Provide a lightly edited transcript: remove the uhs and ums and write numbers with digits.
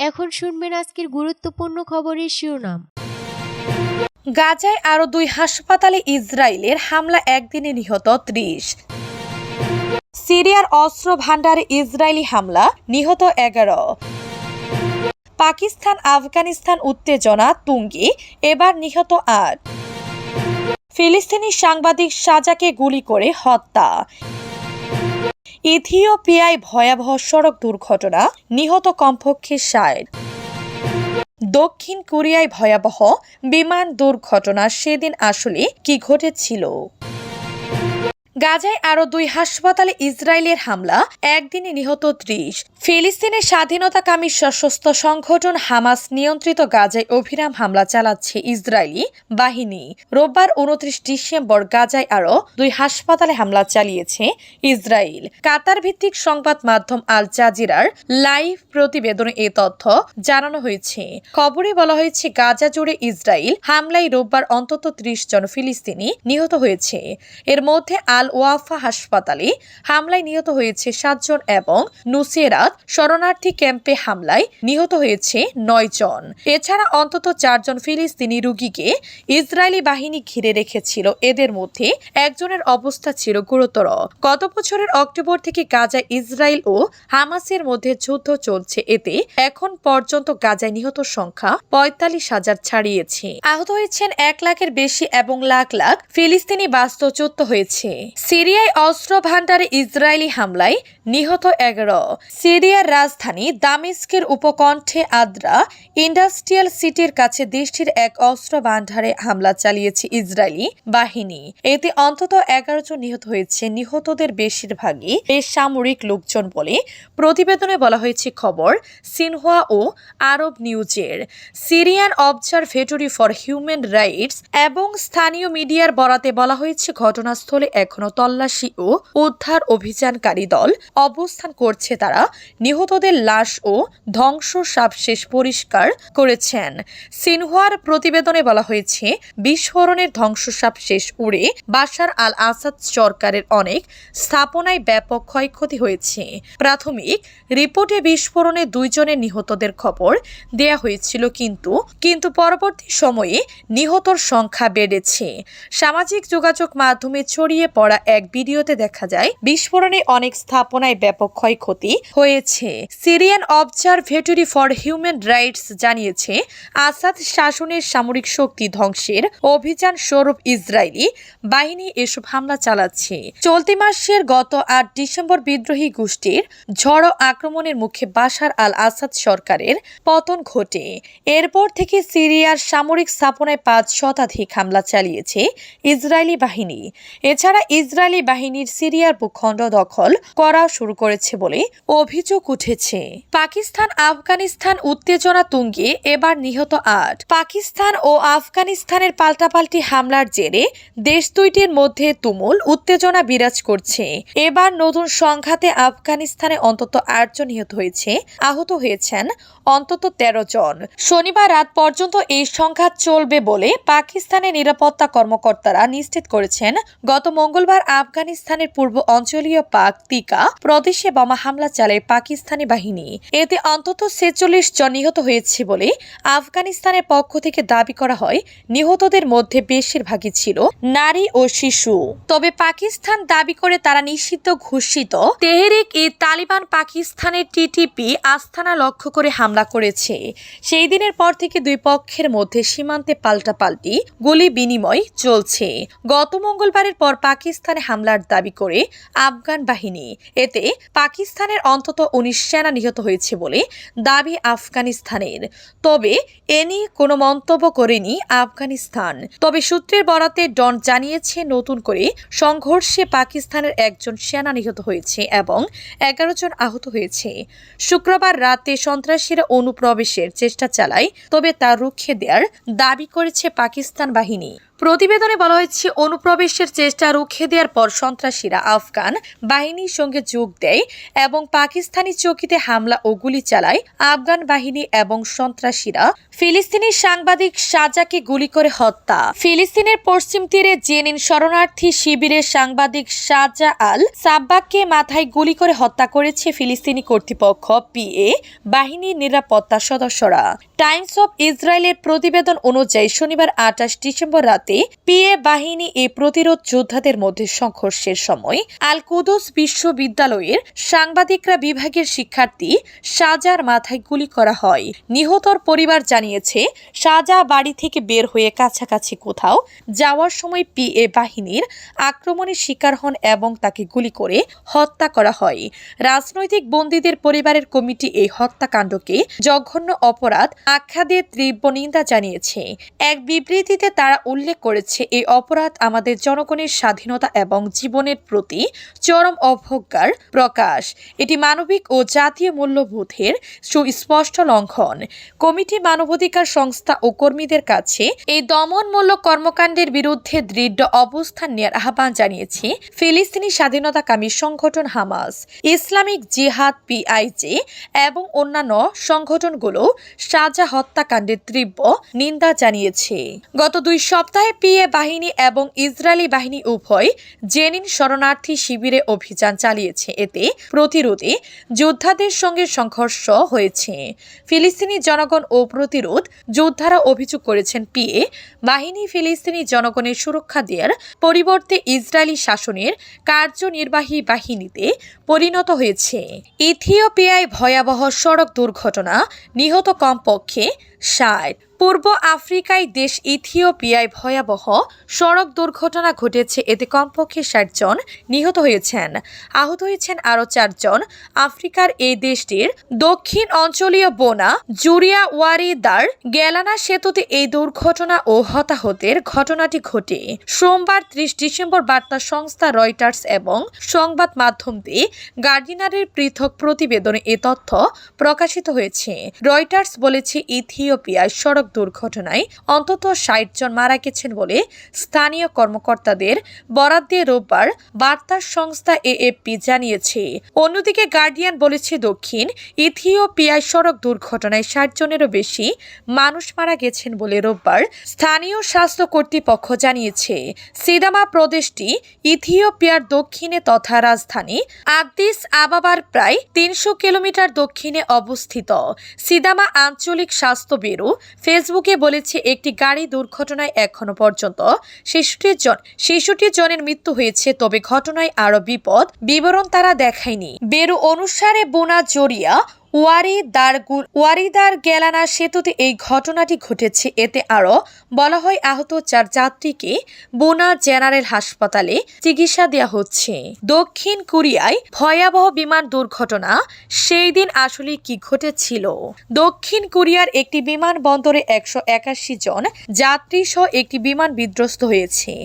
এখন শুনবেন আজকের গুরুত্বপূর্ণ খবরের শিরোনাম। গাজায় আরও 2 হাসপাতালে ইসরায়েলের হামলা, একদিনে নিহত 30। সিরিয়ার অস্ত্র ভান্ডারে ইসরায়েলি হামলা, নিহত 11। পাকিস্তান আফগানিস্তান উত্তেজনা তুঙ্গে, এবার নিহত 8। ফিলিস্তিনি সাংবাদিক সাজাকে গুলি করে হত্যা। ইথিওপিয়ায় ভয়াবহ সড়ক দুর্ঘটনা, নিহত কমপক্ষে 60। দক্ষিণ কোরিয়ায় ভয়াবহ বিমান দুর্ঘটনা, সেদিন আসলে কি ঘটেছিল? গাজায় আরও 2 হাসপাতালে ইসরায়েলের হামলা, একদিনে নিহত 30। ফিলিস্তিনের স্বাধীনতাকামী সশস্ত্র সংগঠন হামাস নিয়ন্ত্রিত গাজায় অবিরাম হামলা চালাচ্ছে ইসরায়েলি বাহিনী। রোববার 29 ডিসেম্বর গাজায় আরও 2 হাসপাতালে হামলা চালিয়েছে ইসরায়েল। কাতার ভিত্তিক সংবাদ মাধ্যম আল জাজিরার লাইভ প্রতিবেদনে এ তথ্য জানানো হয়েছে। খবরে বলা হয়েছে, গাজা জুড়ে ইসরায়েল হামলায় রোববার অন্তত 30 জন ফিলিস্তিনি নিহত হয়েছে। এর মধ্যে আল ওয়াফা হাসপাতালে হামলায় নিহত হয়েছে 7 জন এবং নুসেরাত শরণার্থী ক্যাম্পে হামলায় নিহত হয়েছে 9 জন। এছাড়া অন্তত 4 জন ফিলিস্তিনি রোগীকে ইসরায়েলি বাহিনী ঘিরে রেখেছিল। এদের মধ্যে একজনের অবস্থা ছিল গুরুতর। গত বছরের অক্টোবর থেকে গাজায় ইসরায়েল ও হামাসের মধ্যে যুদ্ধ চলছে। এতে এখন পর্যন্ত গাজায় নিহত সংখ্যা 45,000 ছাড়িয়েছে। আহত হয়েছেন 1 লাখের বেশি এবং লাখ লাখ ফিলিস্তিনি বাস্তুচ্যুত হয়েছে। সিরিয়ায় অস্ত্র ভান্ডারে ইসরায়েলি হামলায় নিহত 11। সিরিয়ার রাজধানী দামেস্কের উপকণ্ঠে আদ্রা ইন্ডাস্ট্রিয়াল সিটির কাছে দেশটির এক অস্ত্র ভান্ডারে হামলা চালিয়েছে ইসরায়েলি বাহিনী। এতে অন্তত 11 জন নিহত হয়েছে। নিহতদের বেশিরভাগই বেসামরিক লোকজন বলে প্রতিবেদনে বলা হয়েছে। খবর সিনহুয়া ও আরব নিউজের। Syrian observatory for human rights এবং স্থানীয় মিডিয়ার বরাতে বলা হয়েছে, ঘটনাস্থলে এখনো তল্লাশি ও উদ্ধার অভিযানকারী দল অবস্থান করছে। তারা নিহতদের লাশ ও ধ্বংসাবশেষ পরিষ্কার করেছেন। সিনহুয়ার প্রতিবেদনে বলা হয়েছে, বিস্ফোরণের ধ্বংসাবশেষ উড়ে বাশার আল আসাদ সরকারের অনেক স্থাপনায় ব্যাপক ক্ষয়ক্ষতি হয়েছে। প্রাথমিক রিপোর্টে বিস্ফোরণে 2 জনের নিহতদের খবর দেয়া হয়েছিল, কিন্তু পরবর্তী সময়ে নিহতর সংখ্যা বেড়েছে। সামাজিক যোগাযোগ মাধ্যমে ছড়িয়ে পড়া এক ভিডিওতে দেখা যায়, বিস্ফোরণে অনেক স্থাপনায় ব্যাপক ক্ষয়ক্ষতি হয়েছে। Syrian observatory for human rights জানিয়েছে, আসাদ শাসনের সামরিক শক্তি ধ্বংসের অভিযান স্বরূপ ইসরায়েলি বাহিনী এসব হামলা চালাচ্ছে। চলতি মাসের গত 8 ডিসেম্বর বিদ্রোহী গোষ্ঠীর ঝড়ো আক্রমণের মুখে বাশার আল আসাদ সরকারের পতন ঘটে। এরপর থেকে সিরিয়ার সামরিক স্থাপনায় 5 শতাধিক হামলা চালিয়েছে ইসরায়েলি বাহিনী। এছাড়া ইসরায়েলি বাহিনীর সিরিয়ার ভূখণ্ড দখল করা শুরু করেছে বলে অভিযোগ উঠেছে। পাকিস্তান আফগানিস্তান উত্তেজনা তুঙ্গে, এবার নিহত 8। পাকিস্তান ও আফগানিস্তানের পাল্টাপাল্টি হামলার জেরে দেশ দুইটির মধ্যে তুমুল উত্তেজনা বিরাজ করছে। এবার নতুন সংঘাতে আফগানিস্তানে অন্তত 8 জন নিহত হয়েছে, আহত হয়েছেন অন্তত 13 জন। শনিবার রাত পর্যন্ত এই সংঘাত চলবে বলে পাকিস্তানের নিরাপত্তা কর্মকর্তারা নিশ্চিত করেছেন। গত মঙ্গলবার আফগানিস্তানের পূর্ব অঞ্চলীয় পাকতিকা প্রদেশে বোমা হামলা চালায় পাকিস্তানি বাহিনী। এতে অন্তত 46 জন নিহত হয়েছে বলে আফগানিস্তানের পক্ষ থেকে দাবি করা হয়। নিহতদের মধ্যে বেশিরভাগই ছিল নারী ও শিশু। তবে পাকিস্তান দাবি করে তারা নিষিদ্ধ ঘোষিত তেহরিক-ই-তালিবান পাকিস্তানের টিটিপি আস্তানা লক্ষ্য করে হামলা করেছে। সেই দিনের পর থেকে দুই পক্ষের মধ্যে সীমান্তে পাল্টাপাল্টি গুলি বিনিময় চলছে। গত মঙ্গলবারের পর পাকিস্তানে হামলার দাবি করে আফগান বাহিনী। এতে পাকিস্তানের অন্তত 19 সেনা নিহত হয়েছে বলে দাবি আফগানিস্তানের। তবে এ নিয়ে কোনো মন্তব্য করেনি আফগানিস্তান। তবে সূত্রের বরাতে ডন জানিয়েছে, নতুন করে সংঘর্ষে পাকিস্তানের 1 জন সেনা নিহত হয়েছে এবং 11 জন আহত হয়েছে। শুক্রবার রাতে সন্ত্রাসীরা অনুপ্রবেশের চেষ্টা চালায়, তবে তা রুখে দেওয়ার দাবি করেছে পাকিস্তান বাহিনী। প্রতিবেদনে বলা হয়েছে, অনুপ্রবেশের চেষ্টা রুখে দেওয়ার পর সন্ত্রাসীরা আফগান বাহিনীর সঙ্গে যোগ দেয় এবং পাকিস্তানি চৌকিতে হামলা ও গুলি চালায়। আফগান বাহিনী এবং সন্ত্রাসীরা ফিলিস্তিনি সাংবাদিক সাজাকে গুলি করে হত্যা। ফিলিস্তিনের পশ্চিম তীরে জেনিন শরণার্থী শিবিরের সাংবাদিক সাজা আল সাব্বাককে মাথায় গুলি করে হত্যা করেছে ফিলিস্তিনি কর্তৃপক্ষ পিএ বাহিনীর নিরাপত্তা সদস্যরা। টাইমস অফ ইসরায়েলের প্রতিবেদন অনুযায়ী শনিবার 28 ডিসেম্বর রাতে পিএ বাহিনী এই প্রতিরোধ যোদ্ধাদের মধ্যে সংঘর্ষের সময় আল কুদস বিশ্ববিদ্যালয়ের সাংবাদিকরা বিভাগের শিক্ষার্থী সাজার মাথায় গুলি করা হয়। নিহতর পরিবার জানিয়েছে, সাজা বাড়ি থেকে বের হয়ে কাছাকাছি কোথাও যাওয়ার সময় পিএ বাহিনীর আক্রমণের শিকার হন এবং তাকে গুলি করে হত্যা করা হয়। রাজনৈতিক বন্দীদের পরিবারের কমিটি এই হত্যাকাণ্ডকে জঘন্য অপরাধ আখ্যা দিয়ে তীব্র নিন্দা জানিয়েছে। এক বিবৃতিতে তারা উল্লেখ করেছে, এই অপরাধ আমাদের জনগণের স্বাধীনতা এবং জীবনের প্রতি চরম অবজ্ঞার প্রকাশ। এটি মানবিক ও জাতীয় মূল্যবোধের সুস্পষ্ট লঙ্ঘন। কমিটি মানবাধিকার সংস্থা ও কর্মীদের কাছে এই দমনমূলক কর্মকাণ্ডের বিরুদ্ধে দৃঢ় অবস্থান নেওয়ার আহ্বান জানিয়েছে। ফিলিস্তিনি স্বাধীনতাকামী সংগঠন হামাস, ইসলামিক জিহাদ পিআইজে এবং অন্যান্য সংগঠনগুলো সাজা হত্যাকাণ্ডের তীব্র নিন্দা জানিয়েছে। গত 2 সপ্তাহে পিএ বাহিনী এবং ইসরায়েলি বাহিনী উভয় জেনিন শরণার্থী শিবিরে অভিযান চালিয়েছে। এতে প্রতিরোধে যোদ্ধাদের সঙ্গে সংঘর্ষ হয়েছে। ফিলিস্তিনি জনগণ ও প্রতিরোধ যোদ্ধারা অভিযোগ করেছেন, পিএ বাহিনী ফিলিস্তিনি জনগণের সুরক্ষা দেওয়ার পরিবর্তে ইসরায়েলি শাসনের কার্যনির্বাহী বাহিনীতে পরিণত হয়েছে। ইথিওপিয়ায় ভয়াবহ সড়ক দুর্ঘটনা, নিহত কমপক্ষে 60। পূর্ব আফ্রিকায় দেশ ইথিওপিয়ায় ভয়াবহ সড়ক দুর্ঘটনা ঘটেছে। এতে কমপক্ষে 60 জন নিহত হয়েছেন। আহত হয়েছেন আরও 4 জন। আফ্রিকার এই দেশটির দক্ষিণ অঞ্চলীয় বোনা জুরিয়া ওয়ারিদার গেলানা সেতুতে এই দুর্ঘটনা ও হতাহতের ঘটনাটি ঘটে। সোমবার 30 ডিসেম্বর বার্তা সংস্থা রয়টার্স এবং সংবাদ মাধ্যম দি গার্ডিয়ানের পৃথক প্রতিবেদনে এ তথ্য প্রকাশিত হয়েছে। রয়টার্স বলেছে, ইথিওপিয়ায় সড়ক দুর্ঘটনায় অন্তত 60 জন মারা গেছেন বলে স্থানীয় কর্মকর্তাদের বরাত দিয়ে রোববার বার্তা সংস্থা এএফপি জানিয়েছে। অন্যদিকে গার্ডিয়ান বলেছে, দক্ষিণ ইথিওপিয়ায় সড়ক দুর্ঘটনায় 60 জনেরও বেশি মানুষ মারা গেছেন বলে রোববার স্থানীয় স্বাস্থ্য কর্তৃপক্ষ জানিয়েছে। সিদামা প্রদেশটি ইথিওপিয়ার দক্ষিণে তথা রাজধানী আদিস আবাবার প্রায় 300 কিলোমিটার দক্ষিণে অবস্থিত। সিদামা আঞ্চলিক স্বাস্থ্য ব্যুরো ফেসবুকে বলেছে, একটি গাড়ি দুর্ঘটনায় এখনো পর্যন্ত 66 জনের মৃত্যু হয়েছে। তবে ঘটনায় আরও বিপদ বিবরণ তারা দেখায়নি। ব্যুরো অনুসারে বোনা জরিয়া ওয়ারিদার গেলানা সেতুতে এই ঘটনাটি ঘটেছে। এতে আরও বলা হয়, আহত 4 যাত্রীকে বোনা জেনারেল হাসপাতালে চিকিৎসা দেওয়া হচ্ছে। দক্ষিণ কোরিয়ায় ভয়াবহ বিমান দুর্ঘটনা, সেই দিন আসলে কি ঘটেছিল? দক্ষিণ কোরিয়ার একটি বিমানবন্দরে 181 জন যাত্রী সহ একটি বিমান বিধ্বস্ত হয়েছে।